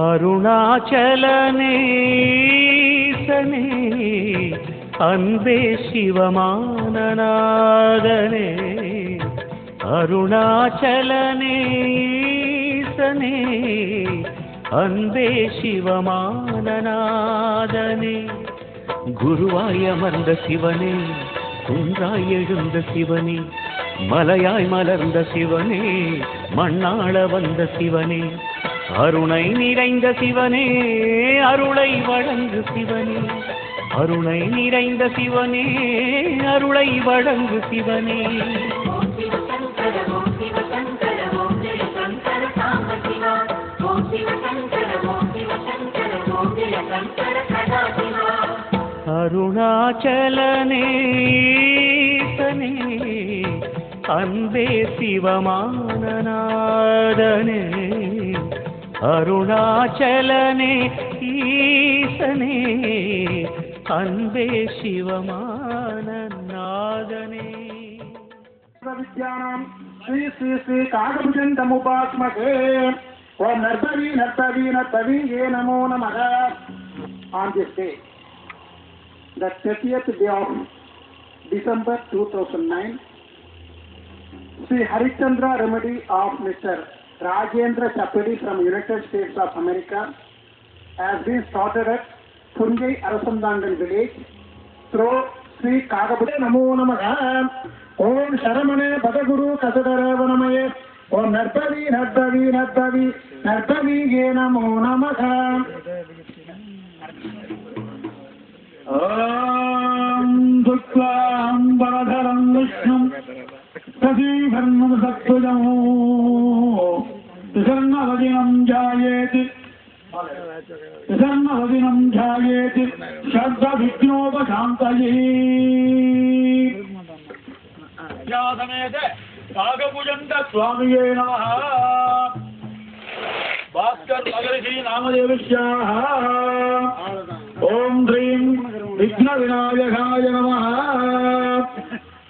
அருணாச்சலனேசனே அன்பே சிவமானநாதனே அருணாச்சலனேசனே அன்பே சிவமானநாதனே குருவாய் அமர்ந்த சிவனே குன்றாய் எழுந்த சிவனே மலையாய் மலர்ந்த சிவனே மண்ணாள வந்த சிவனே அருணை நிறைந்த சிவனே அருளை வழங்கு சிவனே அருணை நிறைந்த சிவனே அருளை வழங்கு சிவனே அருணாச்சலனேசனே அன்பே சிவமானநாதனே அருணாச்சலனே ஈசனே அன்பே சிவமானநாதனே विद्यानां श्री श्री श्री काकभुजन्तमुपास्महे ओम नर्तवी नर्तवी नर्तवी ये नमो नमः. On this day, the 30th day of December 2009, Sri Harichandra Remedy of Mr. Rajendra Chapedi from United States of America has been started at Punjai Arasandangal village through Sri Kakabhuja Namo Namaha. ओम शरमणे पदगुरु कसदरवनमये ओम नर्तवी नर्तवी नर्तवी नर्तवी ये नमो नमः. ओम शुक्लां वरधरं विष्णुं शशिवर्णं सत्वजं त्रिसर्णवदिनं ध्यायेत् शब्दविघ्नोपशान्तये. समेत काकभुजंत स्वामिये नमः. भास्कर महर्षि नामदेवस्याः ओम ह्रीं विघ्न विनायकाय नमः.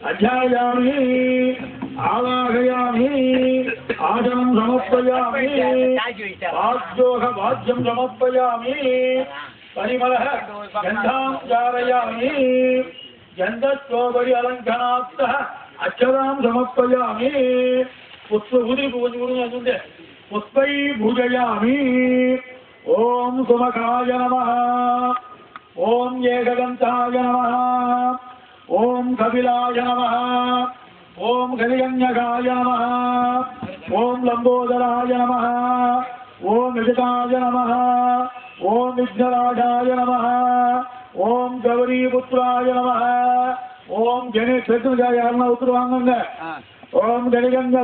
अध्यायामि आवाहयामि आसनं समर्पयामि वाद्योगवाद्यं समर्पयामि परिमलः गन्धां चारयामि गन्धस्वोपरि अलङ्कनात्तः अक्षरां समर्पयामि पुष्पै पूजयामि. ओम सुमखाय नमः ओम एकदन्ताय नमः ओम कपिलाय नमः ओम गजगण्यकाय नमः ओम लंबोदराय नमः ओम विजताय नमः ओम विघ्नराजाय नमः ओम गौरीपुत्राय नमः ओम गणेश उत्तरवांग ओम गणगंग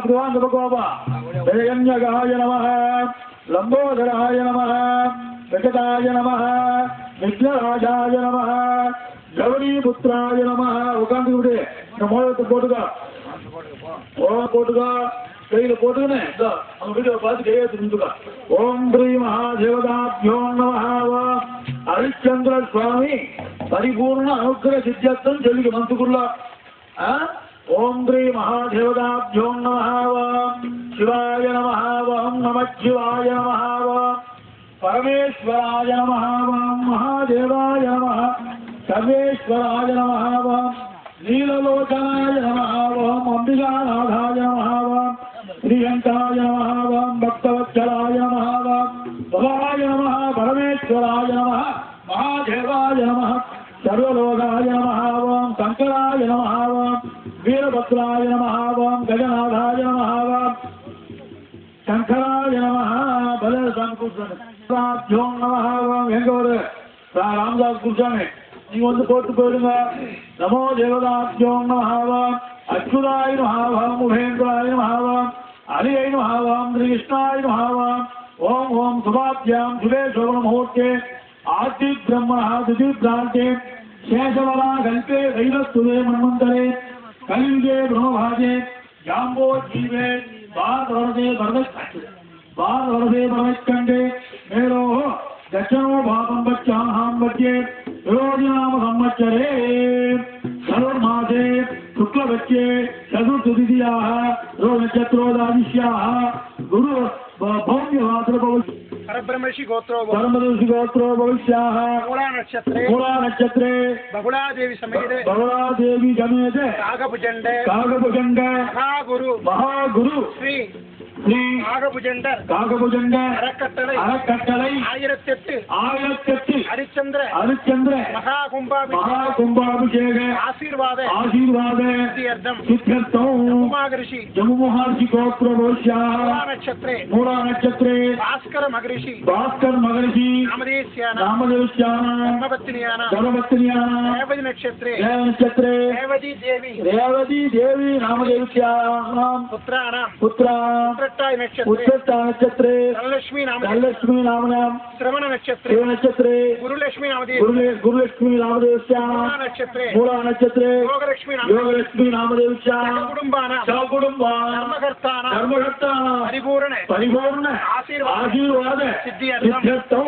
गणगण्यकाय नमः लंबोदराय नमः विजताय नमः विघ्नराजाय नमः गौरीपुत्राय नमः. उकांति मोदते पोटुगा ओम पोटुगा कई पोटुगने वीडियो पास गया. ओम श्री महादेवताभ्यो नमः. हरिश्चंद्र स्वामी परिपूर्ण अनुग्रह सिद्ध्यर्थं चलिके मंत्रुला. ओम श्री महादेवताभ्यो नमः. शिवाय नमः. ओम नमः शिवाय नमः. परमेश्वराय नमः. महादेवाय नमः. सर्वेश्वराय नमः. नीललोचनाय नमः. अंबिकानाथाय नमः. श्रीशंकराय नमः. भक्तवत्सलाय नमः. भवाय नमः. परमेश्वराय नमः. महादेवाय नमः. सर्वलोकाय नमः. शंकराय नमः. वीरभद्राय नमः. गजनाथाय नमः. शंकराय नमः. बलरामकृष्ण नमः. रामदास कृष्ण நீங்க வந்து போட்டு போயிடுங்க. நமோ தேவதாப்யோ நமஹ. அச்சுதாய நமஹ. முகேந்திராய நமஹ. அலியை நமஹ. கிருஷ்ணாய நமஹ. ஓம் ஓம் சுபாத்யாம் சுபே சோபன முகூர்த்தே ஆதி பிரம்மண திதி பிராந்தே சேஷவரா கல்பே வைரஸ்துதே மன்வந்தரே கலியுகே பிரம்மபாஜே ஜாம்போ ஜீவே பாரதே பரமக்கண்டே மேலோ दक्षिणो भागं बच्चाहां मध्ये विरोधिनाम संवत्सरे धनुर्मासे शुक्लपक्षे चतुर्थद्वितीयाः नक्षत्रोदादिश्याः गुरु भौम्यभाद्रपौ परब्रह्मर्षि गोत्रो परमऋषि गोत्रो भविष्याः मूला नक्षत्रे बहुला देवी समेते काकभुजण्ड महागुरु श्री काकभुजण्ड अरकट्टलै 1008 हरिश्चंद्र महाकुंभाभिषेक आशीर्वाद सिद्ध्यर्थं जम्बू महर्षि गोत्र मूला नक्षत्रे भास्कर महर्षि नामदेवस्यानां धर्मपत्न्यानां रेवती नक्षत्रे रेवती देवी नामदेवस्यानां पुत्राणां नक्षत्रे धनलक्ष्मी नामनां श्रवण नक्षत्रे गुरुलक्ष्मी नामदेवस्यानां मूला नक्षत्रे योगलक्ष्मी नामदेवस्यानां धर्मकर्तानां परिपूर्ण आशीर्वाद सिद्ध्यर्थं